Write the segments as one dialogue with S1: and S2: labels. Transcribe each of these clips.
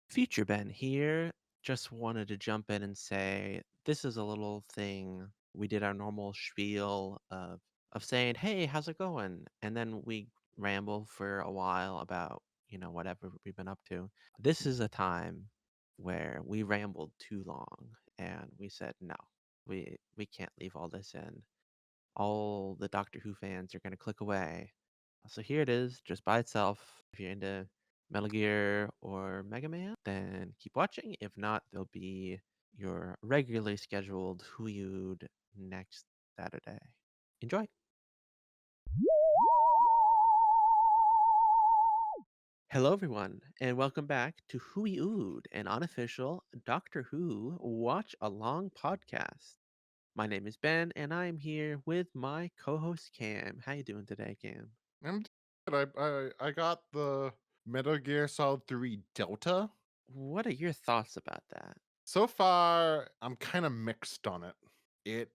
S1: Future Ben here. Just wanted to jump in and say this is a little thing. We did our normal spiel of saying, "Hey, how's it going?" And then we ramble for a while about, whatever we've been up to. This is a time where we rambled too long and we said, "No. We can't leave all this in. All the Doctor Who fans are going to click away." So here it is, just by itself. If you're into Metal Gear or Mega Man, then keep watching. If not, there'll be your regularly scheduled Who You'd next Saturday. Enjoy. Hello, everyone, and welcome back to Who Ood, an unofficial Doctor Who watch along podcast. My name is Ben, and I am here with my co-host Cam. How you doing today, Cam?
S2: I'm good. I got the Metal Gear Solid 3 Delta.
S1: What are your thoughts about that?
S2: So far, I'm kind of mixed on it. It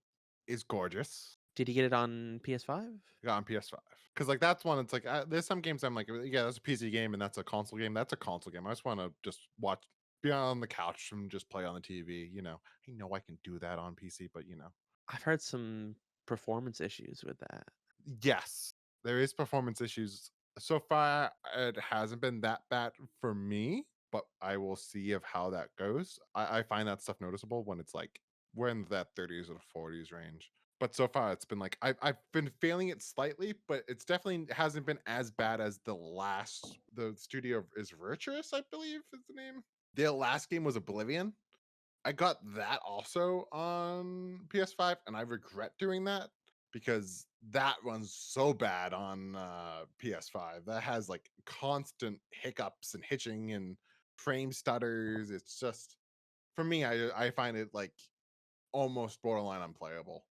S2: is gorgeous.
S1: Did you get it on PS5?
S2: I got on PS5 because that's one. It's like there's some games I'm like, yeah, that's a PC game and that's a console game. That's a console game. I just want to just watch, be on the couch and just play on the TV. I know I can do that on PC, but
S1: I've heard some performance issues with that.
S2: yes, there is performance issues. So far, it hasn't been that bad for me, but I will see of how that goes. I find that stuff noticeable when it's like we're in that 30s or 40s range. But so far, it's been like I've been failing it slightly, but it's definitely hasn't been as bad as the studio is Virtuous, I believe is the name. Their last game was Oblivion. I got that also on PS5, and I regret doing that because that runs so bad on PS5. That has like constant hiccups and hitching and frame stutters. It's just for me, I find it like almost borderline unplayable.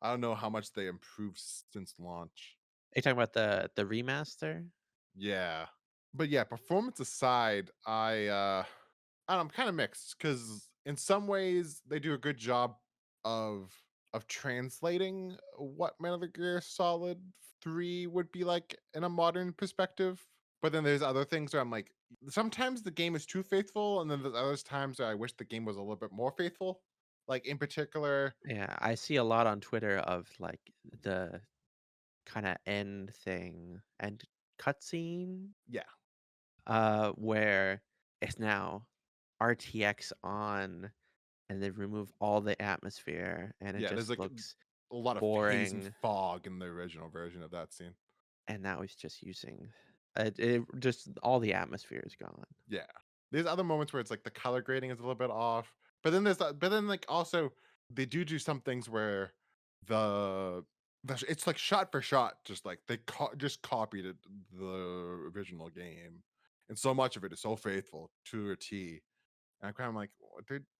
S2: I don't know how much they improved since launch.
S1: Are you talking about the remaster?
S2: Yeah. But yeah, performance aside, I'm kind of mixed because in some ways they do a good job of translating what Metal Gear Solid 3 would be like in a modern perspective. But then there's other things where I'm like, sometimes the game is too faithful, and then there's other times where I wish the game was a little bit more faithful. Like in particular,
S1: Yeah, I see a lot on Twitter of like the kind of end cutscene,
S2: yeah,
S1: where it's now RTX on, and they remove all the atmosphere, and it
S2: yeah, there's
S1: just
S2: like
S1: looks
S2: a lot of haze and
S1: boring.
S2: fog in the original version of that scene.
S1: And now he's just using it. Just all the atmosphere is gone.
S2: Yeah. There's other moments where it's like the color grading is a little bit off, but then but then like also they do some things where the it's like shot for shot, just like they just copied the original game, and so much of it is so faithful to a T. And I'm kind of like,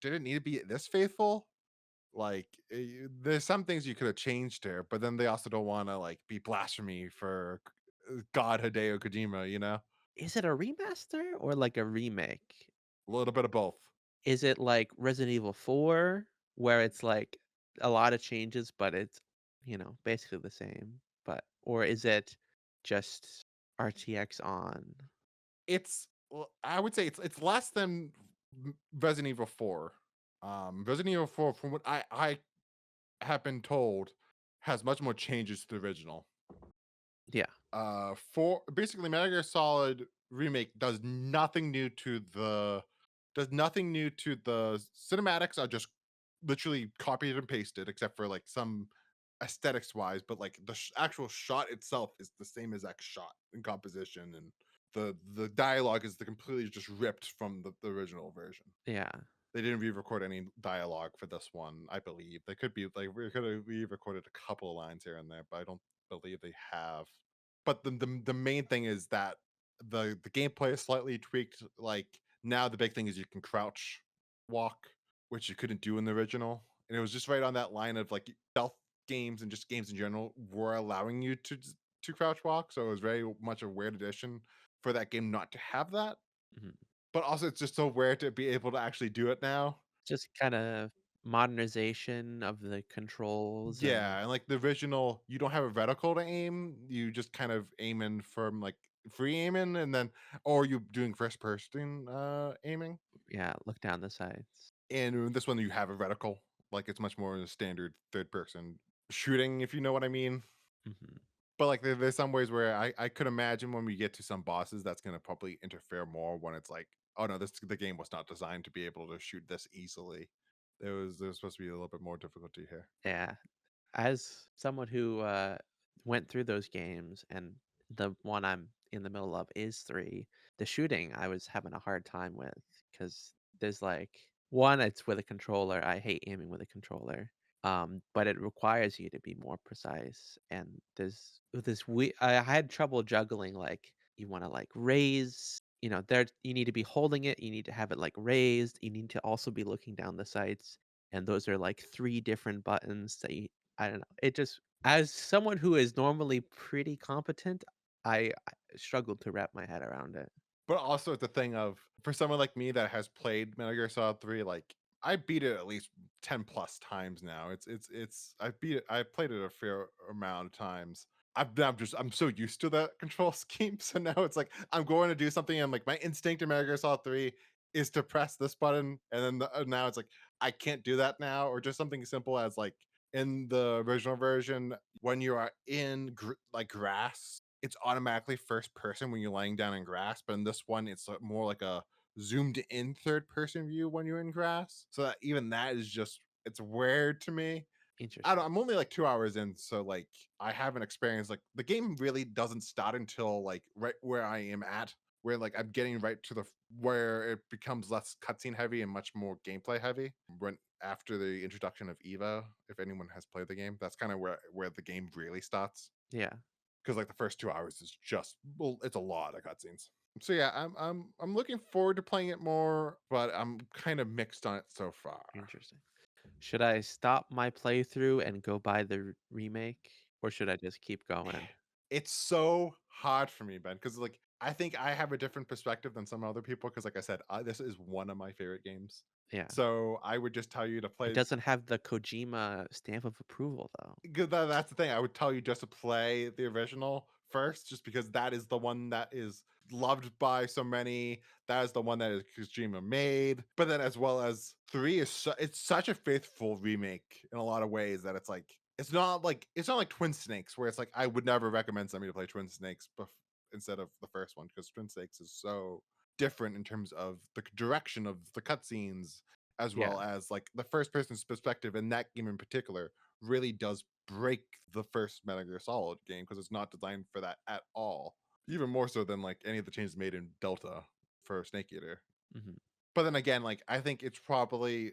S2: did it need to be this faithful? Like, there's some things you could have changed there, but then they also don't want to like be blasphemy for God Hideo Kojima,
S1: Is it a remaster or like a remake?
S2: a little bit of both.
S1: Is it like Resident Evil 4 where it's like a lot of changes, but it's, basically the same? Or is it just RTX on?
S2: I would say it's less than Resident Evil 4. Resident Evil 4, from what I have been told, has much more changes to the original.
S1: Yeah.
S2: For basically Metal Gear Solid remake does nothing new to the cinematics are just literally copied and pasted except for like some aesthetics wise, but like the actual shot itself is the same exact shot in composition, and the dialogue is the completely just ripped from the original version.
S1: Yeah.
S2: They didn't re-record any dialogue for this one, I believe. They could be like we could have re-recorded a couple of lines here and there, but I don't believe they have. But the main thing is that the gameplay is slightly tweaked. Like now the big thing is you can crouch walk, which you couldn't do in the original. And it was just right on that line of like stealth games and just games in general were allowing you to crouch walk. So it was very much a weird addition for that game not to have that.
S1: Mhm.
S2: But also it's just so weird to be able to actually do it now.
S1: Just kind of modernization of the controls and
S2: Yeah, and like the original, you don't have a reticle to aim. You just kind of aim in from like free aiming, and then or you doing first person aiming.
S1: Yeah, look down the sights.
S2: And in this one, you have a reticle. Like it's much more a standard third person shooting, if you know what I mean.
S1: Mhm.
S2: But like there's some ways where I could imagine when we get to some bosses, that's gonna probably interfere more when it's like, oh no, this the game was not designed to be able to shoot this easily. There was supposed to be a little bit more difficulty here.
S1: Yeah. As someone who, went through those games, and the one I'm in the middle of is 3, the shooting I was having a hard time with, because there's, like 1, it's with a controller, I hate aiming with a controller, but it requires you to be more precise, and there's this I had trouble juggling, like, you wanna, like, raise, there you need to be holding it, you need to have it, like, raised, you need to also be looking down the sights, and those are, like, 3 different buttons that you I don't know. It just, as someone who is normally pretty competent, I struggled to wrap my head around it.
S2: But also it's a thing of for someone like me that has played Metal Gear Solid 3, like I beat it at least 10 plus times now. It's I beat it. I played it a fair amount of times. I'm so used to that control scheme. So now it's like I'm going to do something and like my instinct in Metal Gear Solid 3 is to press this button, and then now it's like I can't do that now, or just something simple as like in the original version when you are in like grass, it's automatically first person when you're laying down in grass, but in this one, it's more like a zoomed in third person view when you're in grass. So that even that is just it's weird to me. I
S1: Interesting.
S2: don't, I'm only like 2 hours in, so like I haven't experienced like the game really doesn't start until like right where I am at, where like I'm getting right to the where it becomes less cutscene heavy and much more gameplay heavy. When after the introduction of Eva, if anyone has played the game, that's kind of where the game really starts,
S1: Yeah,
S2: because like the first 2 hours is just well, it's a lot of cutscenes. So yeah, I'm looking forward to playing it more, but I'm kind of mixed on it so far.
S1: interesting. Should I stop my playthrough and go buy the remake, or should I just keep going?
S2: It's so hard for me, Ben, because like I think I have a different perspective than some other people. Because like I said, this is one of my favorite games.
S1: Yeah.
S2: So I would just tell you to
S1: It
S2: play.
S1: doesn't have the Kojima stamp of approval, though.
S2: 'Cause that's the thing. I would tell you just to play the original first, just because that is the one that is loved by so many. That is the one that is Kojima made. But then, as well as three, it's such a faithful remake in a lot of ways that it's not like Twin Snakes, where it's like I would never recommend somebody to play Twin Snakes instead of the first one, because Twin Snakes is so different in terms of the direction of the cutscenes, as
S1: Yeah.
S2: well as like the first person's perspective in that game in particular really does break the first Metal Gear Solid game, because it's not designed for that at all. Even more so than like any of the changes made in Delta for Snake Eater.
S1: Mhm.
S2: But then again, like I think it's probably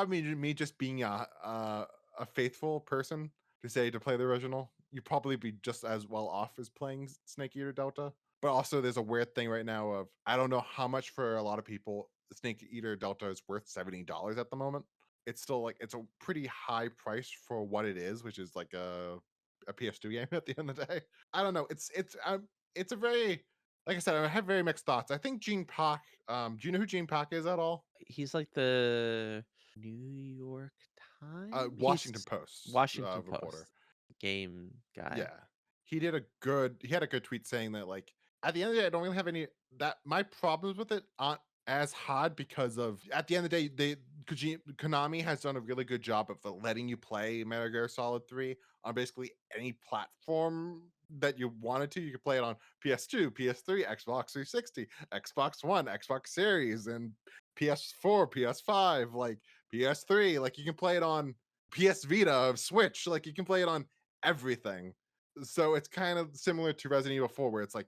S2: me just being a faithful person to say to play the original. You'd probably be just as well off as playing Snake Eater Delta. But also, there's a weird thing right now of I don't know how much for a lot of people Snake Eater Delta is worth $70 at the moment. It's still like it's a pretty high price for what it is, which is like a PS2 game at the end of the day. I don't know. It's a very like I said, I have very mixed thoughts. I think Gene Park. Do you know who Gene Park is at all?
S1: He's like the New York Times?
S2: Washington
S1: He's
S2: Post
S1: Washington
S2: reporter.
S1: Post game guy.
S2: Yeah. He had a good tweet saying that like at the end of the day, I don't really have any that my problems with it aren't as hard, because of at the end of the day, Konami has done a really good job of letting you play Metal Gear Solid 3 on basically any platform that you wanted to. You could play it on PS2, PS3, Xbox 360, Xbox One, Xbox Series, and PS4, PS5, like PS3. Like you can play it on PS Vita, Switch. Like you can play it on everything. So it's kind of similar to Resident Evil 4, where it's like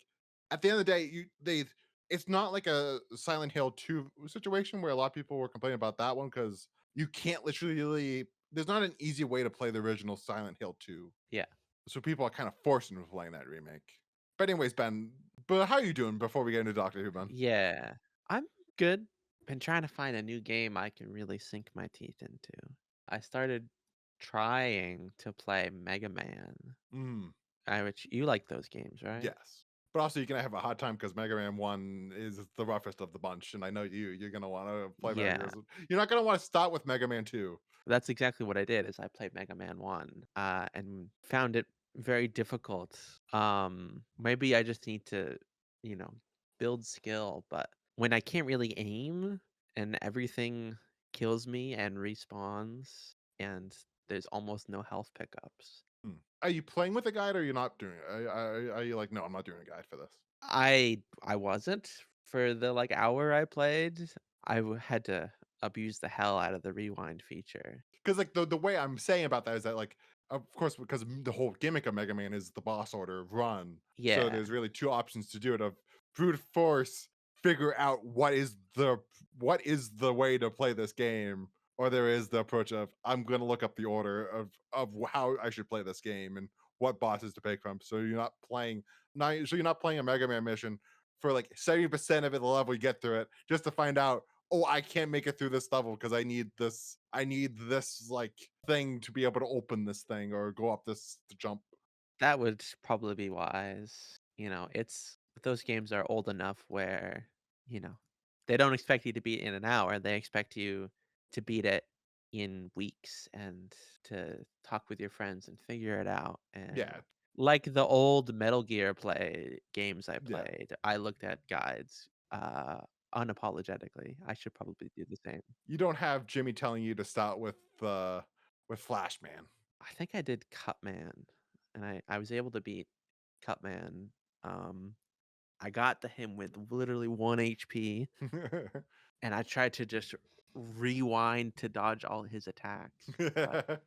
S2: at the end of the day, it's not like a Silent Hill 2 situation where a lot of people were complaining about that one, because you can't literally there's not an easy way to play the original Silent Hill 2.
S1: Yeah.
S2: So people are kind of forced into playing that remake. But anyways, Ben, but how are you doing before we get into Doctor Who, Ben?
S1: Yeah. I'm good. Been trying to find a new game I can really sink my teeth into. I started trying to play Mega Man.
S2: Mm,
S1: Which you like those games, right?
S2: yes. But also, you're gonna have a hard time because Mega Man One is the roughest of the bunch, and I know you're gonna want to play Mega
S1: Yeah.
S2: Gear. You're not gonna want to start with Mega Man Two.
S1: That's exactly what I did is I played Mega Man 1 and found it very difficult. Maybe I just need to you know, build skill, but when I can't really aim and everything kills me and respawns and there's almost no health pickups.
S2: Hmm. Are you playing with a guide or are you not doing it? Are you like, no, I'm not doing a guide for this?
S1: I wasn't for the like hour I played. Had to abuse the hell out of the rewind feature.
S2: Because like the way I'm saying about that is that like of course because the whole gimmick of Mega Man is the boss order run. So
S1: Yeah,
S2: there's really two options to do it of brute force, figure out what is the way to play this game, or there is the approach of I'm gonna look up the order of how I should play this game and what bosses to pick from. So you're not playing a Mega Man mission for like 70% of it the level you get through it, just to find out oh, I can't make it through this level because I need this like thing to be able to open this thing or go up this to jump.
S1: that would probably be wise. It's those games are old enough where, you know, they don't expect you to beat it in an hour. They expect you to beat it in weeks and to talk with your friends and figure it out. And
S2: Yeah,
S1: like the old Metal Gear play games I
S2: yeah.
S1: played, I looked at guides unapologetically. I should probably do the same.
S2: You don't have Jimmy telling you to start with Flashman.
S1: I think I did Cutman, and I was able to beat Cutman. Um, I got to him with literally 1 HP, and I tried to just rewind to dodge all his attacks, but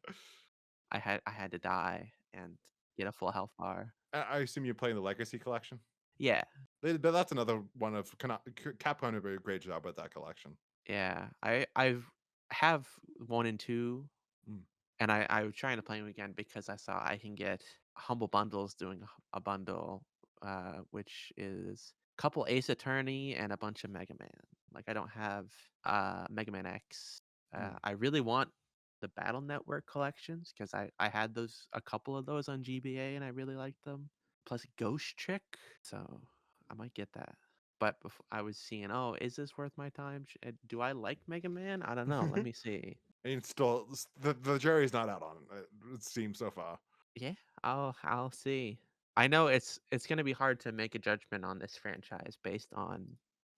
S1: I had to die and get a full health bar.
S2: I assume you're playing the Legacy Collection.
S1: Yeah,
S2: But that's another one of Capcom did a great job with that collection.
S1: yeah. I've have 1 and 2,
S2: Mm,
S1: and I was trying to play them again because I saw I can get Humble Bundles doing a bundle, which is a couple Ace Attorney and a bunch of Mega Man. Like I don't have Mega Man X.
S2: mm.
S1: I really want the Battle Network collections because I had a couple of those on GBA and I really liked them. Plus Ghost Trick, so I might get that. But I was seeing, oh, is this worth my time? Do I like Mega Man? I don't know. Let me see.
S2: And still, the jury's not out on it. It seems so far.
S1: Yeah, I'll see. I know it's gonna be hard to make a judgment on this franchise based on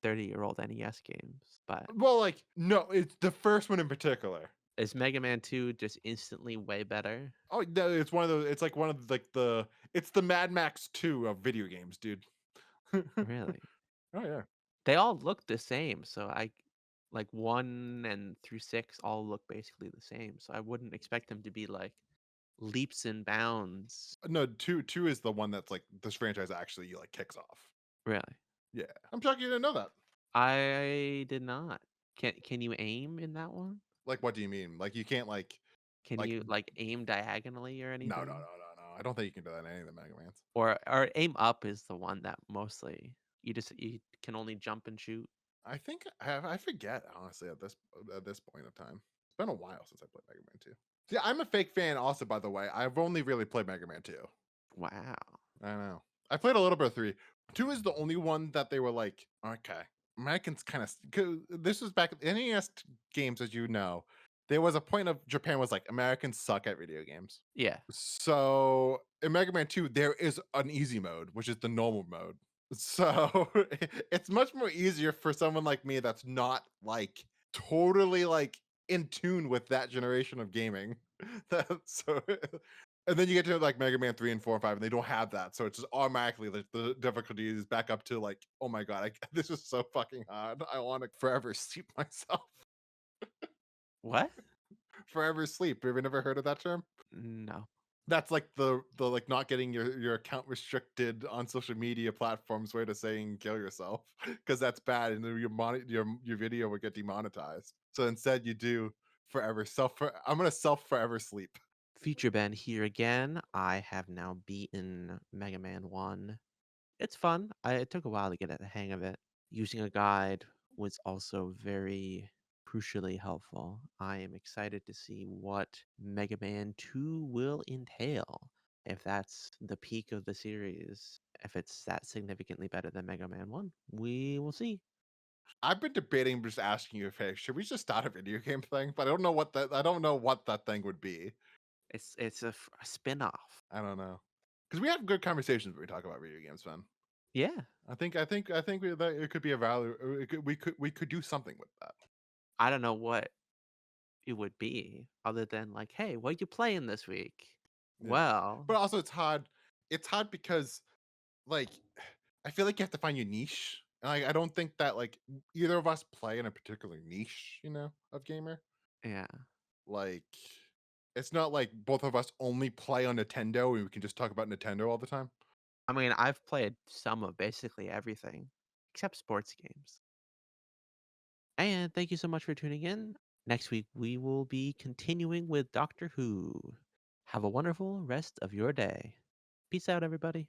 S1: 30-year-old NES games, but
S2: Well, like no, it's the first one in particular.
S1: is Mega Man 2 just instantly way better?
S2: Oh, no, it's one of those. It's like one of like the. It's the Mad Max 2 of video games, dude. Oh
S1: Really?
S2: yeah.
S1: They all look the same, so I like 1 and through 6 all look basically the same, so I wouldn't expect them to be like leaps and bounds.
S2: No, two is the one that's like this franchise actually like kicks off.
S1: Really?
S2: Yeah, I'm shocked you didn't know that.
S1: I did not. Can you aim in that one?
S2: Like, what do you mean? Like, you can't
S1: Can
S2: like
S1: you like aim diagonally or anything?
S2: no. I don't think you can do that in any of the Mega Mans.
S1: Or aim up is the one that mostly you can only jump and shoot.
S2: I think I forget honestly at this point of time. It's been a while since I played Mega Man 2. Yeah, I'm a fake fan. Also, by the way, I've only really played Mega Man 2.
S1: Wow.
S2: I know. I played a little bit of 3. 2 is the only one that they were like, okay, Americans kind of. This was back in NES games, as you know. There was a point of Japan was like Americans suck at video games.
S1: Yeah.
S2: So in Mega Man 2, there is an easy mode, which is the normal mode. So it's much more easier for someone like me that's not like totally like in tune with that generation of gaming. So and then you get to like Mega Man 3 and 4 and 5, and they don't have that. So it's just automatically like the difficulty is back up to like, oh my god, this is so fucking hard. I want to forever sleep myself.
S1: What?
S2: Forever sleep. Have you never heard of that term?
S1: No.
S2: That's like the like not getting your account restricted on social media platforms way to saying kill yourself because that's bad and then your video would get demonetized. So instead you do I'm gonna self forever sleep.
S1: Future Ben here again. I have now beaten Mega Man 1. It's fun. It took a while to get the hang of it. Using a guide was also very crucially helpful. I am excited to see what Mega Man 2 will entail. If that's the peak of the series, if it's that significantly better than Mega Man 1, we will see.
S2: I've been debating just asking you if hey, should we just start a video game thing? But I don't know what that thing would be.
S1: It's a spin-off.
S2: I don't know. Because we have good conversations when we talk about video games, man.
S1: Yeah.
S2: That it could be a value. We could do something with that.
S1: I don't know what it would be other than like, "Hey, what you playing this week?"
S2: Yeah,
S1: Well,
S2: but also it's hard. It's hard because like I feel like you have to find your niche. And I don't think that like either of us play in a particular niche, of gamer.
S1: yeah.
S2: Like it's not like both of us only play on Nintendo and we can just talk about Nintendo all the time.
S1: I mean, I've played some of basically everything except sports games. And thank you so much for tuning in. Next week, we will be continuing with Doctor Who. Have a wonderful rest of your day. Peace out, everybody.